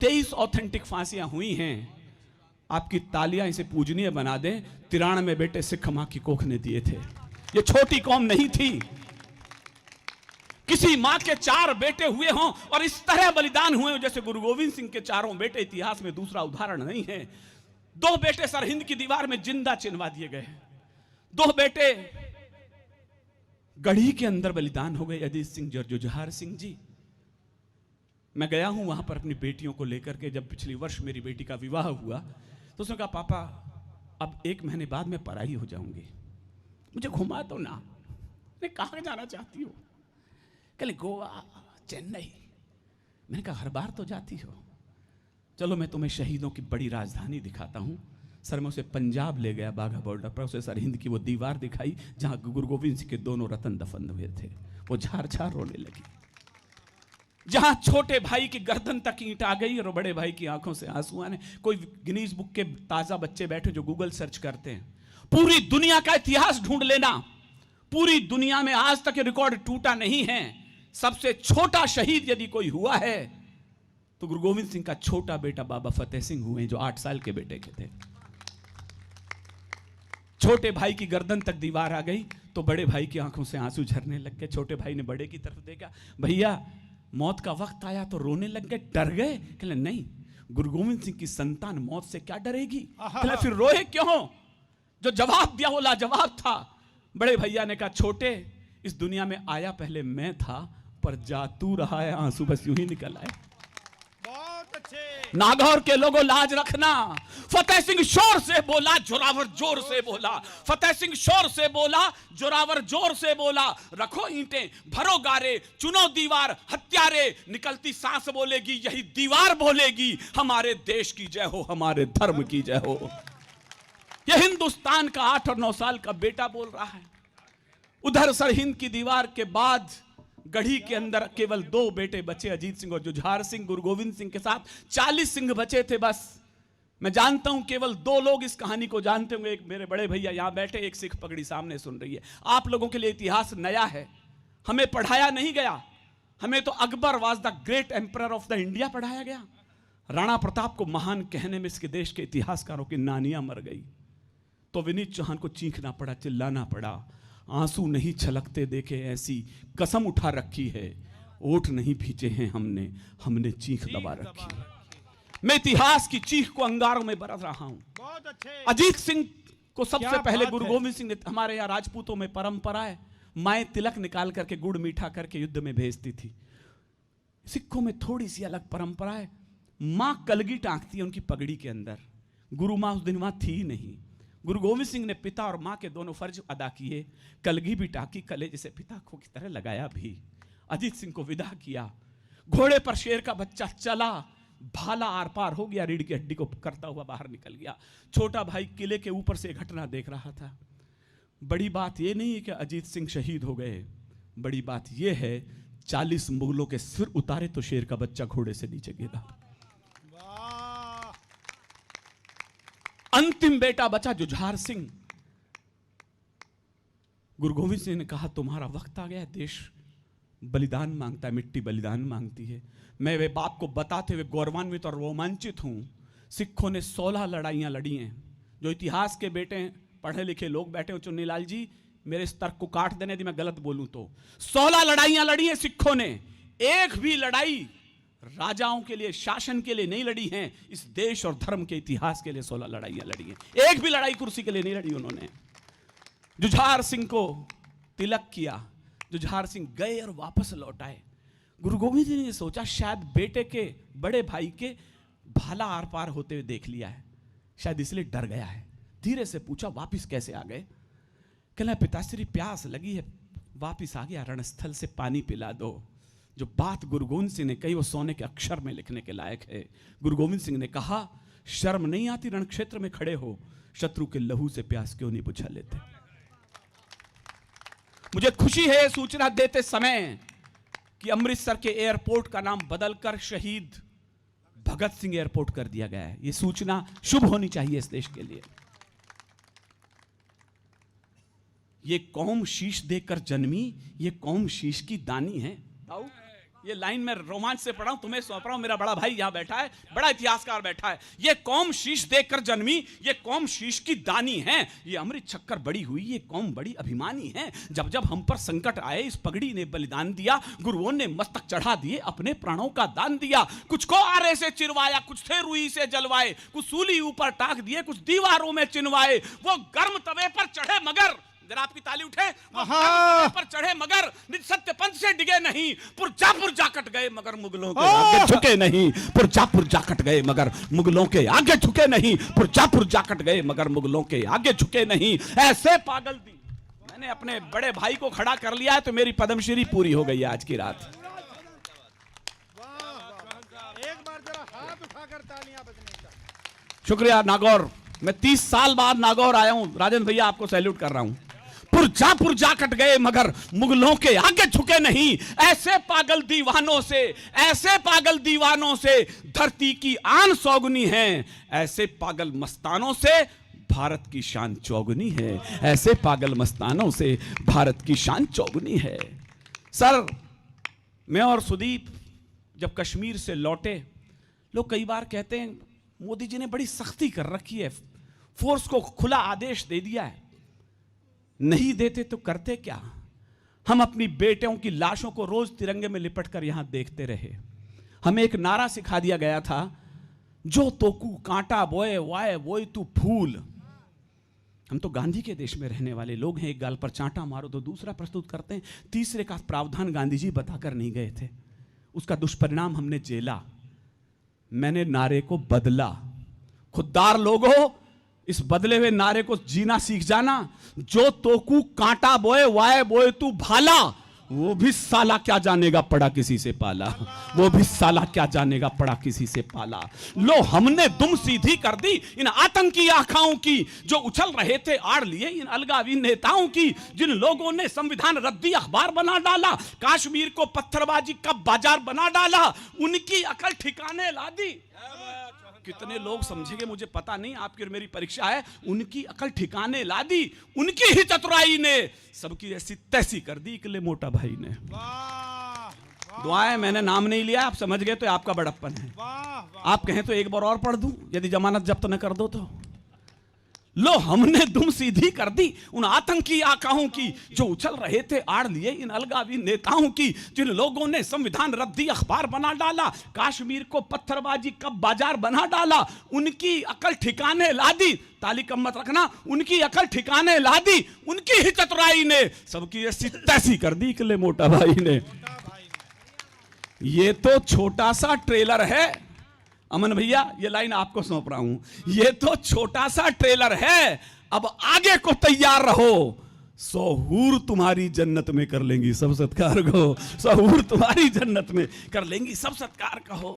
23 authentic फांसियां हुई हैं। आपकी तालियां इसे पूजनीय बना दें। 93 बेटे सिख मां की कोख ने दिए थे। ये छोटी कौम नहीं थी। किसी मां के 4 बेटे हुए हों और इस तरह बलिदान हुए हों जैसे गुरु गोविंद सिंह के 4 बेटे, इतिहास में दूसरा उदाहरण नहीं है। 2 बेटे सरहिंद की दीवार में जिंदा चिनवा दिए गए। 2 बेटे गढ़ी के अंदर बलिदान हो गए, अजीत सिंह और जुझार सिंह जी। मैं गया हूं वहां पर अपनी बेटियों को लेकर के। जब पिछले वर्ष मेरी बेटी का विवाह हुआ तो उसने कहा, पापा अब 1 महीने बाद मैं पराई हो जाऊंगी, मुझे घुमा दो ना। मैं कहां जाना चाहती हो? कहले गोवा, चेन्नई। मैंने कहा हर बार तो जाती हो, चलो मैं तुम्हें शहीदों की बड़ी राजधानी दिखाता हूं। सर मैं उसे पंजाब ले गया, बाघा बॉर्डर पर। उसे सरहिंद की वो दीवार दिखाई जहां गुरु गोविंद सिंह के दोनों रतन दफन हुए थे। वो झार झार रोने लगी। जहां छोटे भाई की गर्दन तक ईंट आ गई और बड़े भाई की आंखों से आंसू आने। कोई गिनीज बुक के ताजा बच्चे बैठे जो गूगल सर्च करते हैं, पूरी दुनिया का इतिहास ढूंढ लेना, पूरी दुनिया में आज तक ये रिकॉर्ड टूटा नहीं है। सबसे छोटा शहीद यदि कोई हुआ है तो गुरु गोविंद सिंह का छोटा बेटा बाबा फतेह सिंह हुए, जो 8 साल के बेटे के थे। छोटे भाई की गर्दन तक दीवार आ गई तो बड़े भाई की आंखों से आंसू झरने लग गए। छोटे भाई ने बड़े की तरफ देखा, भैया मौत का वक्त आया तो रोने लग गए, डर गए? कहले नहीं, गुरु गोविंद सिंह की संतान मौत से क्या डरेगी? कहले फिर रोए क्यों? जो जवाब दिया वो लाजवाब था। बड़े भैया ने कहा, छोटे इस दुनिया में आया पहले मैं था, पर जा तू रहा है, आंसू बस यूं ही निकल आए। नागौर के लोगों लाज रखना। फतेह सिंह शोर से बोला, जोरावर जोर से बोला। फतेह सिंह शोर से बोला, जोरावर जोर से बोला। रखो ईंटें, भरो गारे, चुनो दीवार, हत्यारे। निकलती सांस बोलेगी, यही दीवार बोलेगी, हमारे देश की जय हो, हमारे धर्म की जय हो। यह हिंदुस्तान का 8 और 9 साल का बेटा बोल रहा है। उधर सरहिंद की दीवार के बाद गढ़ी के अंदर केवल 2 बेटे बचे, अजीत सिंह और जुझार सिंह। गुरु गोविंद सिंह के साथ 40 सिंह बचे थे बस। मैं जानता हूं केवल 2 लोग इस कहानी को जानते होंगे। एक मेरे बड़े भैया यहां बैठे, एक सिख पगड़ी सामने सुन रही है। आप लोगों के लिए इतिहास नया है, हमें पढ़ाया नहीं गया। हमें तो Akbar was the great emperor of the India पढ़ाया गया। राणा प्रताप को महान कहने में इसके देश के इतिहासकारों की नानियां मर गई तो विनीत चौहान को चीखना पड़ा, चिल्लाना पड़ा। आंसू नहीं छलकते देखे ऐसी कसम उठा रखी है, ओठ नहीं भींचे हैं हमने, हमने चीख दबा रखी है। मैं इतिहास की चीख को अंगारों में बरस रहा हूं। अजीत सिंह को सबसे पहले गुरु गोविंद सिंह ने, हमारे यहाँ राजपूतों में परंपरा है, माए तिलक निकाल करके गुड़ मीठा करके युद्ध में भेजती थी। सिखों में थोड़ी सी अलग परंपरा है। मां कलगी टांकती है उनकी पगड़ी के अंदर। गुरु मां उस दिन वहां थी नहीं। गुरु गोविंद सिंह ने पिता और मां के दोनों फर्ज अदा किए। कलगी भी टाकी, कलेजे से पिता को की तरह लगाया भी। अजीत सिंह को विदा किया। घोड़े पर शेर का बच्चा चला, भाला आर पार हो गया, रीढ़ की हड्डी को करता हुआ बाहर निकल गया। छोटा भाई किले के ऊपर से घटना देख रहा था। बड़ी बात यह नहीं है कि अजीत सिंह शहीद हो गए, बड़ी बात यह है 40 मुगलों के सिर उतारे तो शेर का बच्चा घोड़े से नीचे गिरा। अंतिम बेटा बचा जुझार सिंह। गुरु गोविंद सिंह ने कहा, तुम्हारा वक्त आ गया, देश बलिदान मांगता है, मिट्टी बलिदान मांगती है। मैं वे बाप को बताते हुए गौरवान्वित और रोमांचित हूं। सिखों ने 16 लड़ाइयां लड़ी हैं। जो इतिहास के बेटे पढ़े लिखे लोग बैठे हो, चुन्नीलाल जी मेरे इस तर्क को काट देने यदि मैं गलत बोलूं तो। 16 लड़ाइयां लड़ी हैं सिखों ने। एक भी लड़ाई राजाओं के लिए, शासन के लिए नहीं लड़ी हैं। इस देश और धर्म के इतिहास के लिए 16 लड़ाइयां लड़ी हैं। एक भी लड़ाई कुर्सी के लिए नहीं लड़ी उन्होंने। जुझार सिंह को तिलक किया, जुझार सिंह गए और वापस लौट आए। गुरु गोविंद सिंह ने सोचा शायद बेटे के, बड़े भाई के भाला आर पार होते हुए देख लिया है, शायद इसलिए डर गया है। धीरे से पूछा, वापिस कैसे आ गए? कहला, पिताश्री प्यास लगी है, वापिस आ गया, रणस्थल से पानी पिला दो। जो बात गुरु गोविंद सिंह ने कही वो सोने के अक्षर में लिखने के लायक है। गुरु गोविंद सिंह ने कहा, शर्म नहीं आती रण क्षेत्र में खड़े हो, शत्रु के लहू से प्यास क्यों नहीं बुझा लेते? मुझे खुशी है सूचना देते समय कि अमृतसर के एयरपोर्ट का नाम बदलकर शहीद भगत सिंह एयरपोर्ट कर दिया गया है। यह सूचना शुभ होनी चाहिए इस देश के लिए। ये कौम शीश देकर जन्मी, ये कौम शीश की दानी है। ये लाइन में रोमांच से पढ़ा हूं, तुम्हें सौंप रहा हूं। मेरा बड़ा भाई यहां बैठा है, बड़ा इतिहासकार बैठा है। ये कौम शीश देखकर जन्मी, ये कौम शीश की दानी है। ये अमृत छक्कर बड़ी हुई, ये कौम बड़ी अभिमानी है। जब जब हम पर संकट आए, इस पगड़ी ने बलिदान दिया। गुरुओं ने मस्तक चढ़ा दिए, अपने प्राणों का दान दिया। कुछ को आरे से चिरवाया, कुछ थे रुई से जलवाए, कुछ सूली ऊपर टाक दिए, कुछ दीवारों में चिनवाए। वो गर्म तवे पर चढ़े मगर, जरा आपकी ताली उठे, वो गर्म तवे पर चढ़े मगर निज सत्य पंथ से डिगे नहीं। पुरजा कट गए मगर मुगलों के आगे झुके नहीं। पुरजा कट गए मगर मुगलों के आगे झुके नहीं। पुरजा कट गए मगर मुगलों के आगे झुके नहीं। ऐसे पागल दी। मैंने अपने बड़े भाई को खड़ा कर लिया है तो मेरी पद्मश्री पूरी हो गई है आज की रात। एक बार जरा हाथ उठाकर तालियां बजने का। शुक्रिया नागौर, मैं 30 साल बाद नागौर आया हूं। राजेंद्र भैया आपको सैल्यूट कर रहा हूं। पुरजा कट गए मगर मुगलों के आगे झुके नहीं। ऐसे पागल दीवानों से, ऐसे पागल दीवानों से धरती की आन सौगनी है। ऐसे पागल मस्तानों से भारत की शान चौगुनी है। ऐसे पागल मस्तानों से भारत की शान चौगुनी है। सर, मैं और सुदीप जब कश्मीर से लौटे, लोग कई बार कहते हैं मोदी जी ने बड़ी सख्ती कर रखी है, फोर्स को खुला आदेश दे दिया है। नहीं देते तो करते क्या? हम अपनी बेटियों की लाशों को रोज तिरंगे में लिपट कर यहां देखते रहे। हमें एक नारा सिखा दिया गया था, जो तोकू कांटा बोए वाए वोई तू फूल। हम तो गांधी के देश में रहने वाले लोग हैं। एक गाल पर चांटा मारो तो दूसरा प्रस्तुत करते हैं। तीसरे का प्रावधान गांधी जी बताकर नहीं गए थे, उसका दुष्परिणाम हमने झेला। मैंने नारे को बदला। खुददार लोगों, इस बदले हुए नारे को जीना सीख जाना। जो तोकू कांटा बोए वाए बोए तू भाला, वो भी साला क्या जानेगा पड़ा किसी से पाला। वो भी साला क्या जानेगा पड़ा किसी से पाला। लो हमने दुम सीधी कर दी इन आतंकी आखाओं की, जो उछल रहे थे आड़ लिए इन अलगावी नेताओं की। जिन लोगों ने संविधान रद्दी अखबार बना डाला, कश्मीर को पत्थरबाजी का बाजार बना डाला, उनकी अकल ठिकाने ला दी। कितने लोग समझेंगे मुझे पता नहीं, आपकी और मेरी परीक्षा है। उनकी अकल ठिकाने ला दी, उनकी ही चतुराई ने सबकी ऐसी तैसी कर दी, इकले मोटा भाई ने। दुआएं, मैंने नाम नहीं लिया, आप समझ गए तो आपका बड़प्पन है। आप कहें तो एक बार और पढ़ दूं, यदि जमानत जब्त न कर दो तो। लो हमने दुम सीधी कर दी उन आतंकी आकाओं की, जो उछल रहे थे आड़ लिए इन अलगावी नेताओं की। जिन लोगों ने संविधान रद्दी अखबार बना डाला, कश्मीर को पत्थरबाजी का बाजार बना डाला, उनकी अकल ठिकाने ला दी। ताली कम मत रखना, उनकी अकल ठिकाने ला दी, उनकी ही चतुराई ने सबकी ऐसी तैसी कर दी इकले मोटा भाई ने। ये तो छोटा सा ट्रेलर है। अमन भैया, ये लाइन आपको सौंप रहा हूं। ये तो छोटा सा ट्रेलर है, अब आगे को तैयार रहो। सहूर तुम्हारी जन्नत में कर लेंगी सब सत्कार को। सहूर तुम्हारी जन्नत में कर लेंगी सब सत्कार कहो।